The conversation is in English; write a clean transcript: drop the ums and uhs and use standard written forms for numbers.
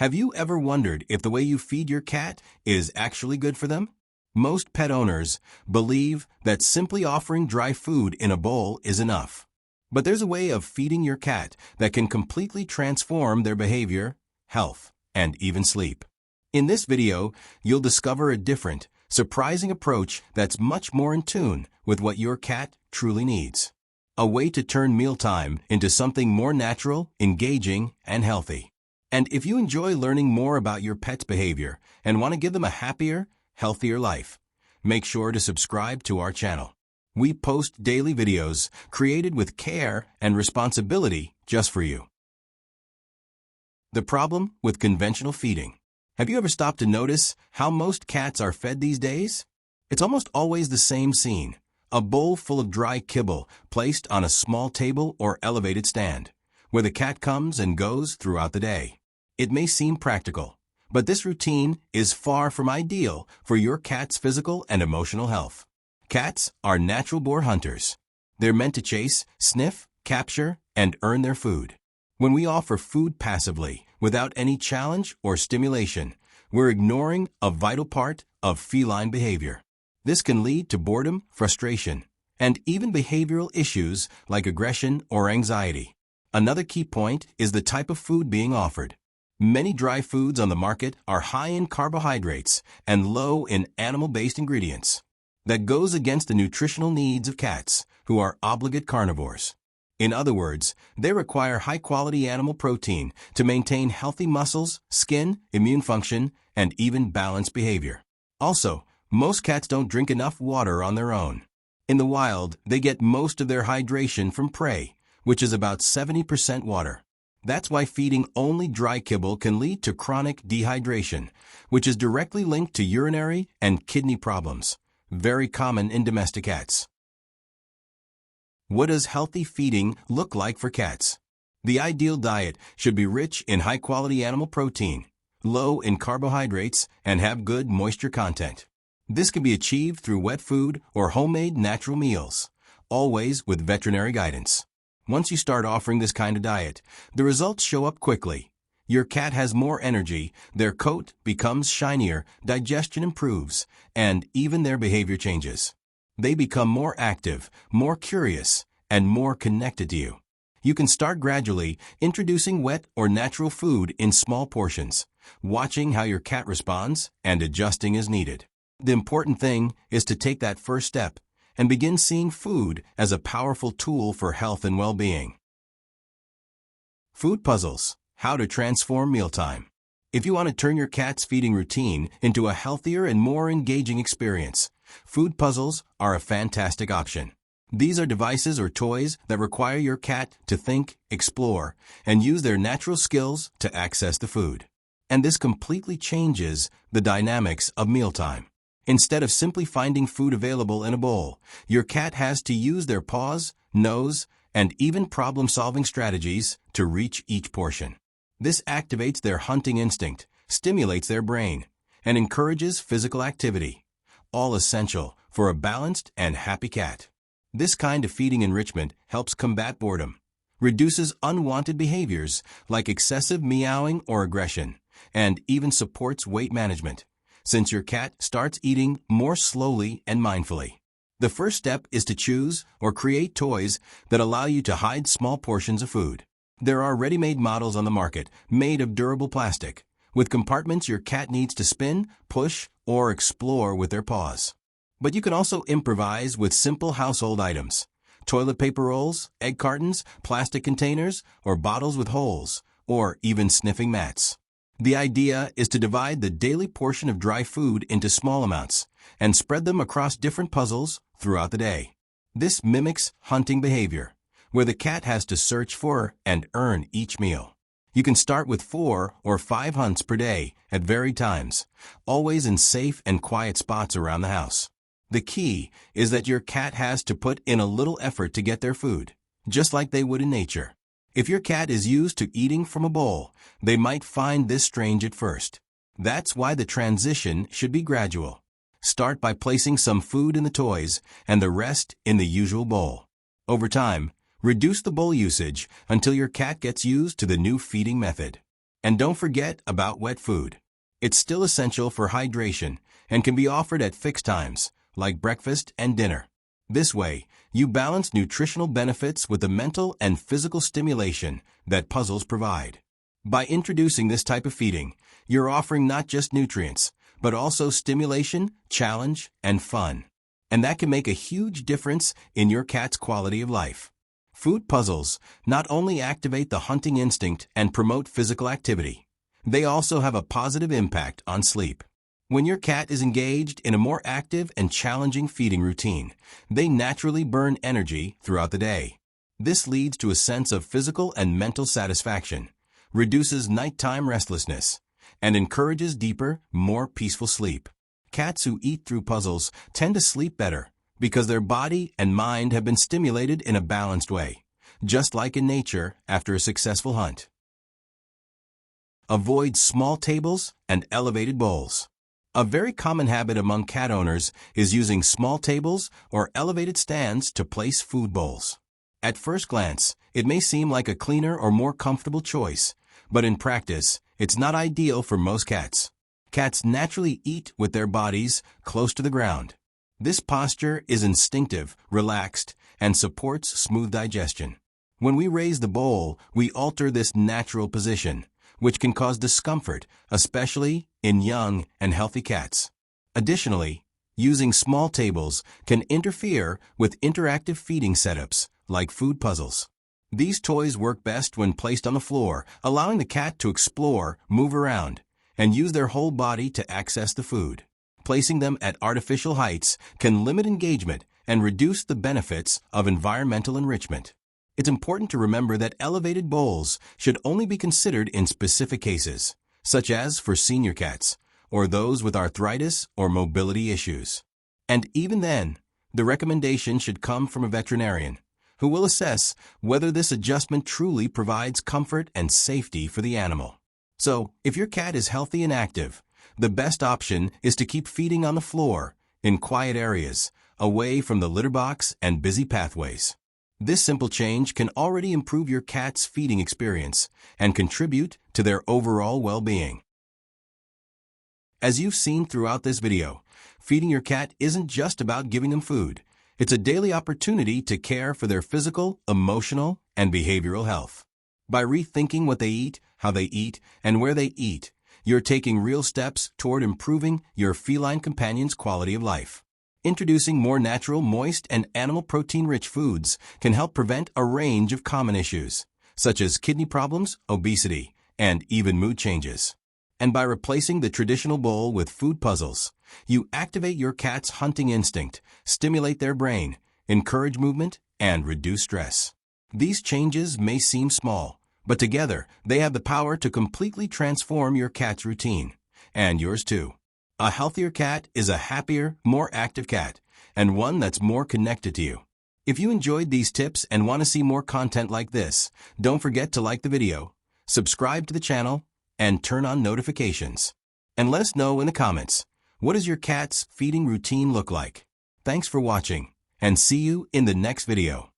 Have you ever wondered if the way you feed your cat is actually good for them? Most pet owners believe that simply offering dry food in a bowl is enough. But there's a way of feeding your cat that can completely transform their behavior, health, and even sleep. In this video, you'll discover a different, surprising approach that's much more in tune with what your cat truly needs. A way to turn mealtime into something more natural, engaging, and healthy. And if you enjoy learning more about your pet's behavior and want to give them a happier, healthier life, make sure to subscribe to our channel. We post daily videos created with care and responsibility just for you. The problem with conventional feeding. Have you ever stopped to notice how most cats are fed these days? It's almost always the same scene. A bowl full of dry kibble placed on a small table or elevated stand, where the cat comes and goes throughout the day. It may seem practical, but this routine is far from ideal for your cat's physical and emotional health. Cats are natural-born hunters. They're meant to chase, sniff, capture, and earn their food. When we offer food passively, without any challenge or stimulation, we're ignoring a vital part of feline behavior. This can lead to boredom, frustration, and even behavioral issues like aggression or anxiety. Another key point is the type of food being offered. Many dry foods on the market are high in carbohydrates and low in animal-based ingredients. That goes against the nutritional needs of cats, who are obligate carnivores. In other words, they require high-quality animal protein to maintain healthy muscles, skin, immune function, and even balanced behavior. Also, most cats don't drink enough water on their own. In the wild, they get most of their hydration from prey, which is about 70% water. That's why feeding only dry kibble can lead to chronic dehydration, which is directly linked to urinary and kidney problems, very common in domestic cats. What does healthy feeding look like for cats? The ideal diet should be rich in high-quality animal protein, low in carbohydrates, and have good moisture content. This can be achieved through wet food or homemade natural meals, always with veterinary guidance. Once you start offering this kind of diet, the results show up quickly. Your cat has more energy, their coat becomes shinier, digestion improves, and even their behavior changes. They become more active, more curious, and more connected to you. You can start gradually introducing wet or natural food in small portions, watching how your cat responds and adjusting as needed. The important thing is to take that first step and begin seeing food as a powerful tool for health and well-being. Food puzzles. How to transform mealtime. If you want to turn your cat's feeding routine into a healthier and more engaging experience, food puzzles are a fantastic option. These are devices or toys that require your cat to think, explore, and use their natural skills to access the food. And this completely changes the dynamics of mealtime. Instead of simply finding food available in a bowl, your cat has to use their paws, nose, and even problem-solving strategies to reach each portion. This activates their hunting instinct, stimulates their brain, and encourages physical activity, all essential for a balanced and happy cat. This kind of feeding enrichment helps combat boredom, reduces unwanted behaviors like excessive meowing or aggression, and even supports weight management, since your cat starts eating more slowly and mindfully. The first step is to choose or create toys that allow you to hide small portions of food. There are ready-made models on the market made of durable plastic, with compartments your cat needs to spin, push, or explore with their paws. But you can also improvise with simple household items: toilet paper rolls, egg cartons, plastic containers, or bottles with holes, or even sniffing mats. The idea is to divide the daily portion of dry food into small amounts and spread them across different puzzles throughout the day. This mimics hunting behavior, where the cat has to search for and earn each meal. You can start with 4 or 5 hunts per day at varied times, always in safe and quiet spots around the house. The key is that your cat has to put in a little effort to get their food, just like they would in nature. If your cat is used to eating from a bowl, they might find this strange at first. That's why the transition should be gradual. Start by placing some food in the toys and the rest in the usual bowl. Over time, reduce the bowl usage until your cat gets used to the new feeding method. And don't forget about wet food. It's still essential for hydration and can be offered at fixed times, like breakfast and dinner. This way, you balance nutritional benefits with the mental and physical stimulation that puzzles provide. By introducing this type of feeding, you're offering not just nutrients, but also stimulation, challenge, and fun. And that can make a huge difference in your cat's quality of life. Food puzzles not only activate the hunting instinct and promote physical activity, they also have a positive impact on sleep. When your cat is engaged in a more active and challenging feeding routine, they naturally burn energy throughout the day. This leads to a sense of physical and mental satisfaction, reduces nighttime restlessness, and encourages deeper, more peaceful sleep. Cats who eat through puzzles tend to sleep better because their body and mind have been stimulated in a balanced way, just like in nature after a successful hunt. Avoid small tables and elevated bowls. A very common habit among cat owners is using small tables or elevated stands to place food bowls. At first glance, it may seem like a cleaner or more comfortable choice, but in practice, it's not ideal for most cats. Cats naturally eat with their bodies close to the ground. This posture is instinctive, relaxed, and supports smooth digestion. When we raise the bowl, we alter this natural position, which can cause discomfort, especially in young and healthy cats. Additionally, using small tables can interfere with interactive feeding setups, like food puzzles. These toys work best when placed on the floor, allowing the cat to explore, move around, and use their whole body to access the food. Placing them at artificial heights can limit engagement and reduce the benefits of environmental enrichment. It's important to remember that elevated bowls should only be considered in specific cases, such as for senior cats or those with arthritis or mobility issues. And even then, the recommendation should come from a veterinarian who will assess whether this adjustment truly provides comfort and safety for the animal. So, if your cat is healthy and active, the best option is to keep feeding on the floor, in quiet areas, away from the litter box and busy pathways. This simple change can already improve your cat's feeding experience and contribute to their overall well-being. As you've seen throughout this video, feeding your cat isn't just about giving them food. It's a daily opportunity to care for their physical, emotional, and behavioral health. By rethinking what they eat, how they eat, and where they eat, you're taking real steps toward improving your feline companion's quality of life. Introducing more natural, moist, and animal protein-rich foods can help prevent a range of common issues, such as kidney problems, obesity, and even mood changes. And by replacing the traditional bowl with food puzzles, you activate your cat's hunting instinct, stimulate their brain, encourage movement, and reduce stress. These changes may seem small, but together they have the power to completely transform your cat's routine, and yours too. A healthier cat is a happier, more active cat, and one that's more connected to you. If you enjoyed these tips and want to see more content like this, don't forget to like the video, subscribe to the channel, and turn on notifications. And let us know in the comments, what does your cat's feeding routine look like? Thanks for watching, and see you in the next video.